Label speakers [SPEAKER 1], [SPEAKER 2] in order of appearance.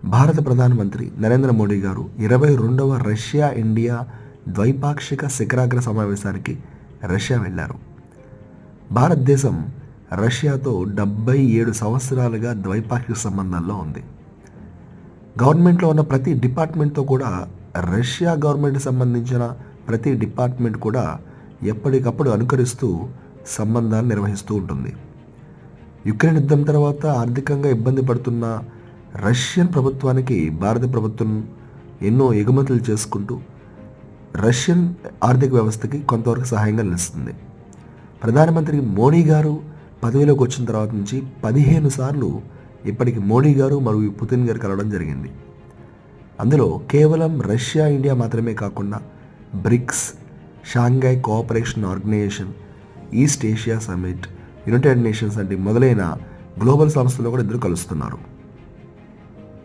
[SPEAKER 1] భారత ప్రధానమంత్రి నరేంద్ర మోడీ గారు 22వ రష్యా ఇండియా ద్వైపాక్షిక శిఖరాగ్ర సమావేశానికి రష్యా వెళ్లారు. భారతదేశం రష్యాతో 77 సంవత్సరాలుగా ద్వైపాక్షిక సంబంధాల్లో ఉంది. గవర్నమెంట్లో ఉన్న ప్రతి డిపార్ట్మెంట్తో కూడా రష్యా గవర్నమెంట్కి సంబంధించిన ప్రతి డిపార్ట్మెంట్ కూడా ఎప్పటికప్పుడు అనుకరిస్తూ సంబంధాలు నిర్వహిస్తూ ఉంటుంది. యుక్రెయిన్ యుద్ధం తర్వాత ఆర్థికంగా ఇబ్బంది పడుతున్న రష్యన్ ప్రభుత్వానికి భారత ప్రభుత్వం ఎన్నో ఎగుమతులు చేసుకుంటూ రష్యన్ ఆర్థిక వ్యవస్థకి కొంతవరకు సహాయంగా నిలుస్తుంది. ప్రధానమంత్రి మోడీ గారు పదవిలోకి వచ్చిన తర్వాత నుంచి 15 సార్లు ఇప్పటికి మోడీ గారు మరియు పుతిన్ గారు కలవడం జరిగింది. అందులో కేవలం రష్యా ఇండియా మాత్రమే కాకుండా BRICS, Shanghai Cooperation Organisation, East Asia Summit, United Nations వంటి మొదలైన గ్లోబల్ సంస్థల్లో కూడా ఇద్దరు కలుస్తున్నారు.